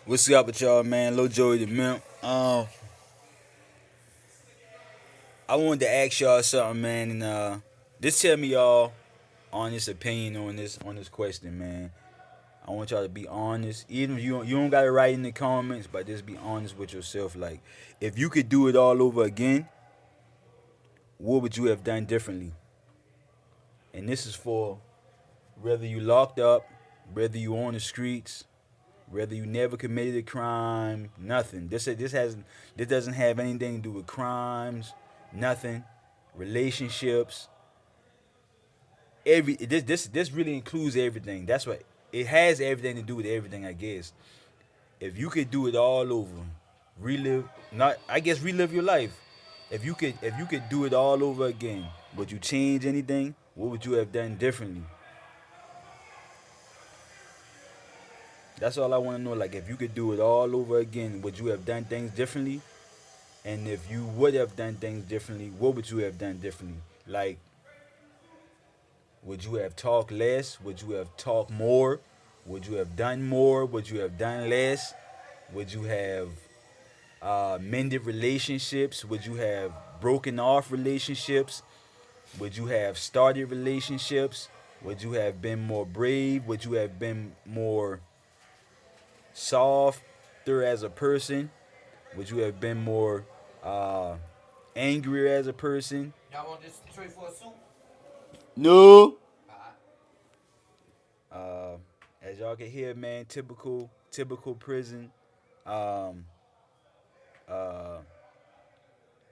What's up with y'all, man? Lil Joey the Mimp. I wanted to ask y'all something, man, and just tell me y'all honest opinion on this question, man. I want y'all to be honest, even if you don't gotta write in the comments, but just be honest with yourself. Like, if you could do it all over again, what would you have done differently? And this is for whether you locked up, whether you on the streets, whether you never committed a crime, nothing. This doesn't have anything to do with crimes, nothing, relationships. This really includes everything. That's what it has everything to do with everything, I guess. If you could do it all over, relive not I guess relive your life. If you could do it all over again, would you change anything? What would you have done differently? That's all I want to know. Like, if you could do it all over again, would you have done things differently? And if you would have done things differently, what would you have done differently? Like, would you have talked less? Would you have talked more? Would you have done more? Would you have done less? Would you have mended relationships? Would you have broken off relationships? Would you have started relationships? Would you have been more brave? Would you have been more softer as a person? Would you have been more uh, angrier as a person? Y'all want this tray for a soup? No. Alright. Uh, as y'all can hear, man, typical prison um, uh,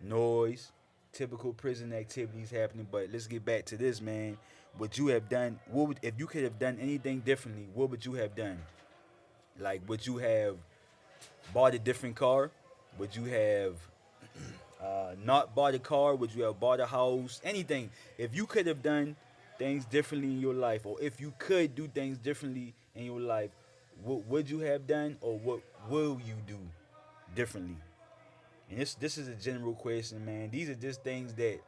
noise, typical prison activities happening. But let's get back to this, man. What you have done? If you could have done anything differently? What would you have done? Like, would you have bought a different car? Would you have not bought a car? Would you have bought a house? Anything. If you could have done things differently in your life, or if you could do things differently in your life, what would you have done, or what will you do differently? And this is a general question, man. These are just things that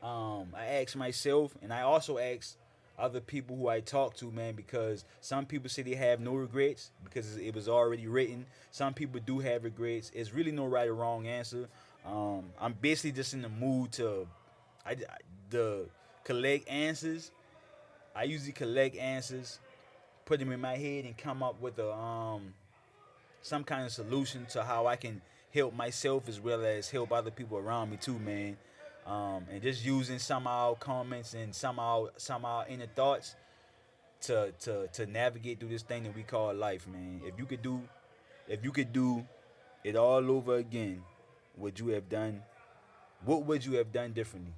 I ask myself, and I also ask other people who I talk to, man, because some people say they have no regrets because it was already written. Some people do have regrets. It's really no right or wrong answer. I'm basically just in the mood to, the collect answers. I usually collect answers, put them in my head, and come up with a some kind of solution to how I can help myself as well as help other people around me too, man. And just using some of our comments and some of our inner thoughts to navigate through this thing that we call life, man. If you could do it all over again, would you have done? What would you have done differently?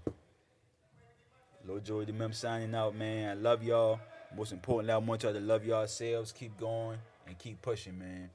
Lord Joey the Mem signing out, man. I love y'all. Most importantly, I want y'all to love yourselves. Keep going and keep pushing, man.